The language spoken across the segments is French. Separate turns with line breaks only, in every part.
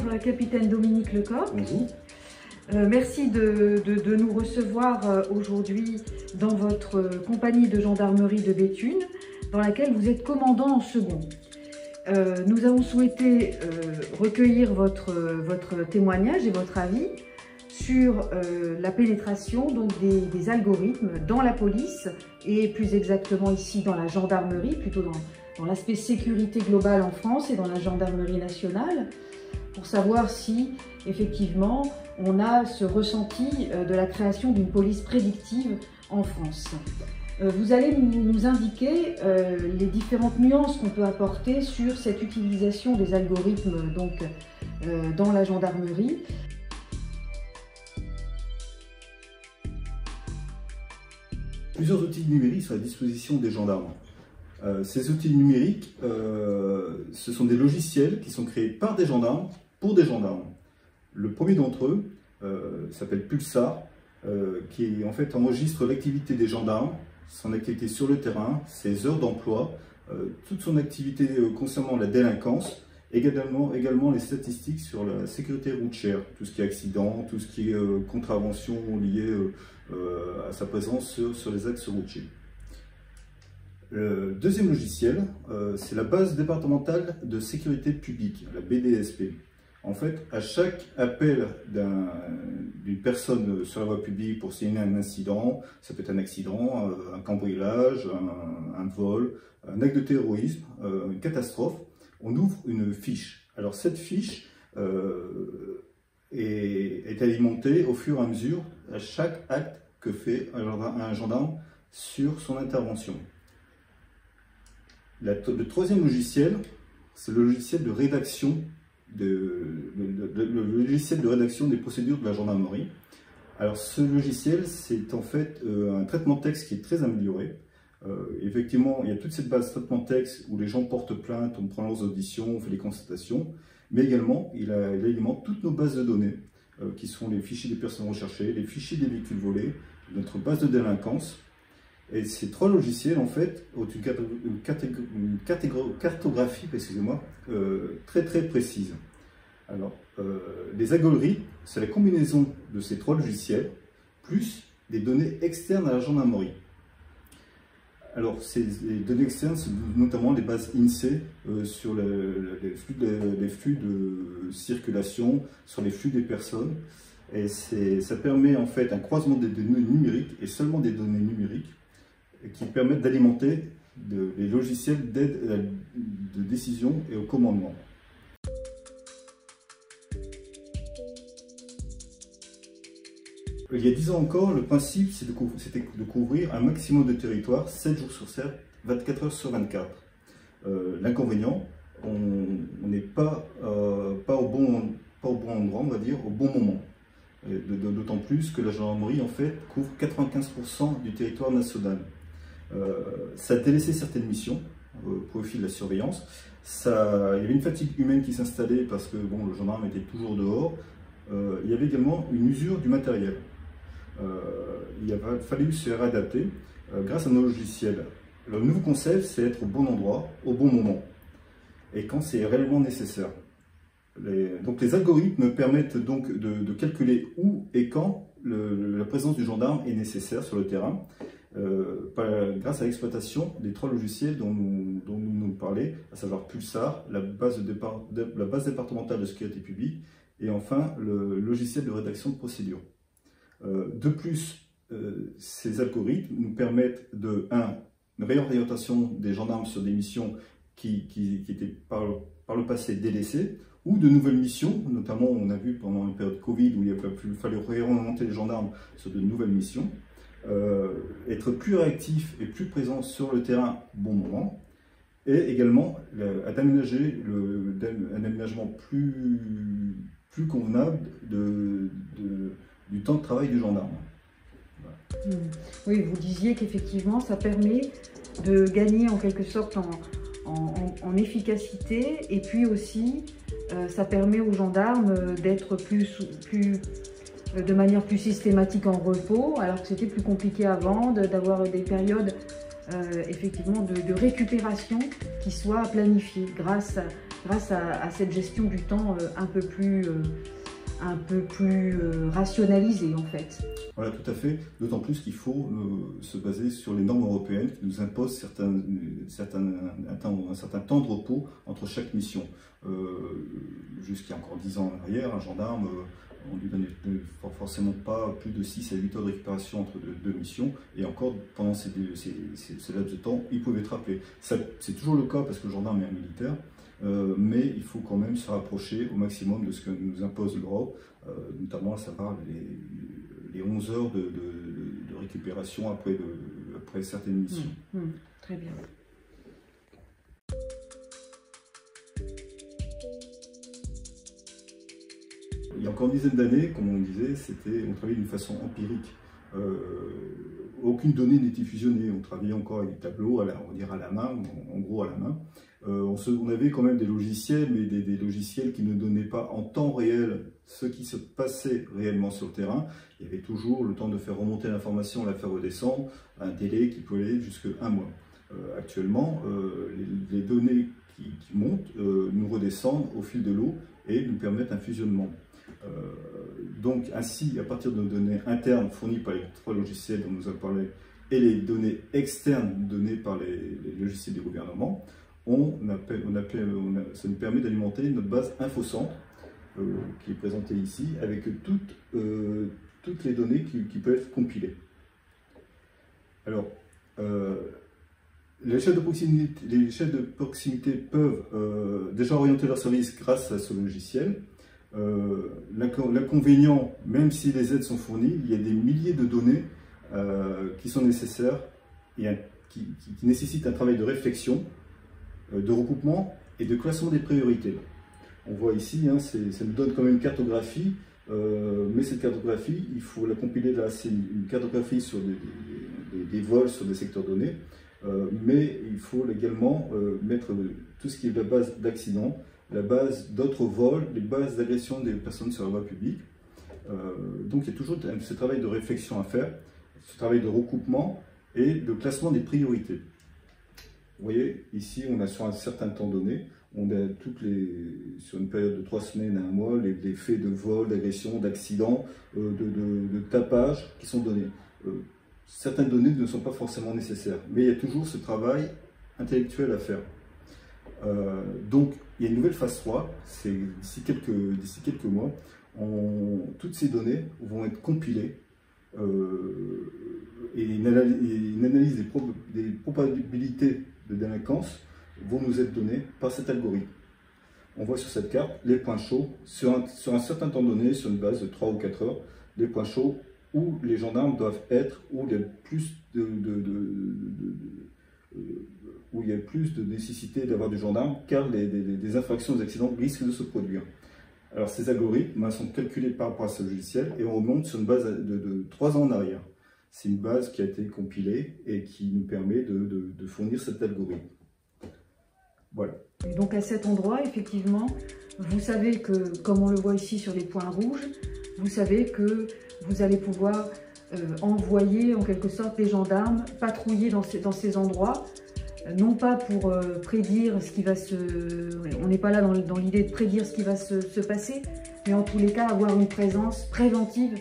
bonjour capitaine Dominique Lecoq.
Bonjour.
Merci de nous recevoir aujourd'hui dans votre compagnie de gendarmerie de Béthune, dans laquelle vous êtes commandant en second. Nous avons souhaité recueillir votre témoignage et votre avis sur la pénétration donc, des algorithmes dans la police et plus exactement ici dans la gendarmerie, plutôt dans l'aspect sécurité globale en France et dans la gendarmerie nationale, pour savoir si effectivement on a ce ressenti de la création d'une police prédictive en France. Vous allez nous indiquer les différentes nuances qu'on peut apporter sur cette utilisation des algorithmes donc, dans la gendarmerie.
Plusieurs outils numériques sont à la disposition des gendarmes. Ces outils numériques, ce sont des logiciels qui sont créés par des gendarmes pour des gendarmes. Le premier d'entre eux s'appelle Pulsar, qui en fait enregistre l'activité des gendarmes, son activité sur le terrain, ses heures d'emploi, toute son activité concernant la délinquance, également les statistiques sur la sécurité routière, tout ce qui est accident, tout ce qui est contravention liée à sa présence sur les axes routiers. Le deuxième logiciel, c'est la base départementale de sécurité publique, la BDSP. En fait, à chaque appel d'une personne sur la voie publique pour signaler un incident, ça peut être un accident, un cambriolage, un vol, un acte de terrorisme, une catastrophe, on ouvre une fiche. Alors cette fiche est alimentée au fur et à mesure à chaque acte que fait un gendarme sur son intervention. Le troisième logiciel, c'est le logiciel de rédaction des procédures de la gendarmerie. Alors ce logiciel, c'est en fait un traitement de texte qui est très amélioré. Effectivement, il y a toute cette base de traitement de texte où les gens portent plainte, on prend leurs auditions, on fait les constatations, mais également il alimente toutes nos bases de données, qui sont les fichiers des personnes recherchées, les fichiers des véhicules volés, notre base de délinquance. Et ces trois logiciels, en fait, ont une cartographie, excusez-moi, très précise. Alors, les algorithmes, c'est la combinaison de ces trois logiciels, plus des données externes à la gendarmerie. Alors, les données externes, c'est notamment les bases INSEE sur les flux de circulation, sur les flux des personnes. Et ça permet en fait un croisement des données numériques, et seulement des données numériques, qui permettent d'alimenter les logiciels d'aide de décision et au commandement. Il y a 10 ans encore, le principe c'était de couvrir un maximum de territoire, 7 jours sur 7, 24 heures sur 24. L'inconvénient, on n'est pas au bon endroit, on va dire, au bon moment. D'autant plus que la gendarmerie en fait couvre 95% du territoire national. Ça a délaissé certaines missions au profit de la surveillance. Il y avait une fatigue humaine qui s'installait parce que bon, le gendarme était toujours dehors. Il y avait également une usure du matériel. Il a fallu se réadapter grâce à nos logiciels. Le nouveau concept, c'est être au bon endroit, au bon moment, et quand c'est réellement nécessaire. Donc les algorithmes permettent donc de calculer où et quand la présence du gendarme est nécessaire sur le terrain, grâce à l'exploitation des trois logiciels dont nous parlait, à savoir Pulsar, la base départementale de sécurité publique, et enfin le logiciel de rédaction de procédures. De plus, ces algorithmes nous permettent une réorientation des gendarmes sur des missions qui étaient par le passé délaissées, ou de nouvelles missions, notamment on a vu pendant une période Covid où il fallait réorienter les gendarmes sur de nouvelles missions, être plus réactif et plus présent sur le terrain au bon moment, et également un aménagement plus convenable du temps de travail du gendarme.
Voilà. Oui, vous disiez qu'effectivement ça permet de gagner en quelque sorte en efficacité, et puis aussi ça permet aux gendarmes d'être de manière plus systématique en repos, alors que c'était plus compliqué avant, d'avoir des périodes effectivement de récupération qui soient planifiées grâce grâce à cette gestion du temps un peu plus rationalisée en fait.
Voilà, tout à fait. D'autant plus qu'il faut se baser sur les normes européennes qui nous imposent un certain temps de repos entre chaque mission. Jusqu'à encore 10 ans en arrière, un gendarme, on ne lui donnait forcément pas plus de 6 à 8 heures de récupération entre deux missions, et encore pendant ce laps de temps, il pouvait être appelé. C'est toujours le cas parce que le gendarme est un militaire, mais il faut quand même se rapprocher au maximum de ce que nous impose l'Europe, notamment à savoir les 11 heures de récupération après certaines missions.
Très bien.
Il y a encore une dizaine d'années, comme on disait, on travaillait d'une façon empirique. Aucune donnée n'était fusionnée. On travaillait encore avec des tableaux, on dirait à la main, en gros à la main. On avait quand même des logiciels, mais des logiciels qui ne donnaient pas en temps réel ce qui se passait réellement sur le terrain. Il y avait toujours le temps de faire remonter l'information, la faire redescendre, un délai qui pouvait aller jusqu'à un mois. Actuellement, les données qui montent nous redescendent au fil de l'eau et nous permettent un fusionnement. Donc ainsi, à partir de données internes fournies par les 3 logiciels dont nous avons parlé et les données externes données par les logiciels du gouvernement, ça nous permet d'alimenter notre base InfoCentre qui est présentée ici avec toutes les données qui peuvent être compilées. Alors, les chefs de proximité peuvent déjà orienter leurs services grâce à ce logiciel. L'inconvénient, même si les aides sont fournies, il y a des milliers de données qui sont nécessaires et qui nécessitent un travail de réflexion, de recoupement et de classement des priorités. On voit ici, ça nous donne quand même une cartographie, mais cette cartographie, il faut la compiler là. C'est une cartographie sur des vols sur des secteurs donnés, mais il faut également mettre tout ce qui est la base d'accidents, la base d'autres vols, les bases d'agression des personnes sur la voie publique. Donc il y a toujours ce travail de réflexion à faire, ce travail de recoupement et de classement des priorités. Vous voyez, ici on a sur un certain temps donné, on a sur une période de 3 semaines à 1 mois, les faits de vol, d'agression, d'accident, de tapage qui sont donnés. Certaines données ne sont pas forcément nécessaires, mais il y a toujours ce travail intellectuel à faire. Donc, il y a une nouvelle phase 3, c'est d'ici quelques mois, toutes ces données vont être compilées et une analyse des probabilités de délinquance vont nous être données par cet algorithme. On voit sur cette carte les points chauds, sur un certain temps donné, sur une base de 3 ou 4 heures, les points chauds où les gendarmes doivent être, où il y a plus de nécessité d'avoir du gendarme, car des infractions, des accidents risquent de se produire. Alors ces algorithmes sont calculés par rapport à ce logiciel et on remonte sur une base de 3 ans en arrière. C'est une base qui a été compilée et qui nous permet de fournir cet algorithme. Voilà.
Et donc à cet endroit, effectivement, vous savez que, comme on le voit ici sur les points rouges, vous savez que vous allez pouvoir envoyer en quelque sorte les gendarmes patrouiller dans ces endroits, non pas pour prédire ce qui va on n'est pas là dans l'idée de prédire ce qui va se passer, mais en tous les cas avoir une présence préventive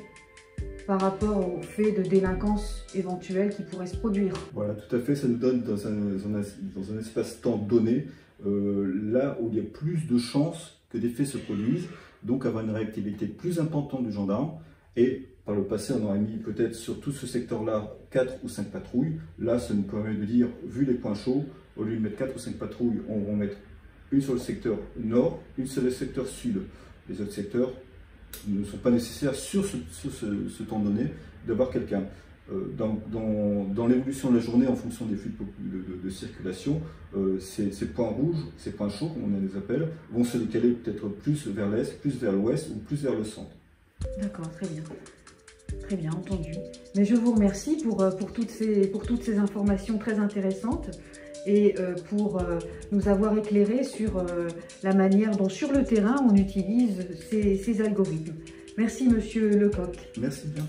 par rapport aux faits de délinquance éventuels qui pourraient se produire.
Voilà, tout à fait, ça nous donne dans un espace-temps donné, là où il y a plus de chances que des faits se produisent, donc avoir une réactivité plus importante du gendarme. Et par le passé, on aurait mis peut-être sur tout ce secteur-là 4 ou 5 patrouilles. Là, ça nous permet de dire, vu les points chauds, au lieu de mettre 4 ou 5 patrouilles, on va mettre une sur le secteur nord, une sur le secteur sud. Les autres secteurs ne sont pas nécessaires sur ce temps donné d'avoir quelqu'un. Dans l'évolution de la journée, en fonction des flux de circulation, ces points rouges, ces points chauds, comme on les appelle, vont se décaler peut-être plus vers l'est, plus vers l'ouest ou plus vers le centre.
D'accord, très bien. Très bien, entendu. Mais je vous remercie pour toutes ces informations très intéressantes et pour nous avoir éclairé sur la manière dont sur le terrain on utilise ces algorithmes. Merci Monsieur Lecoq.
Merci bien.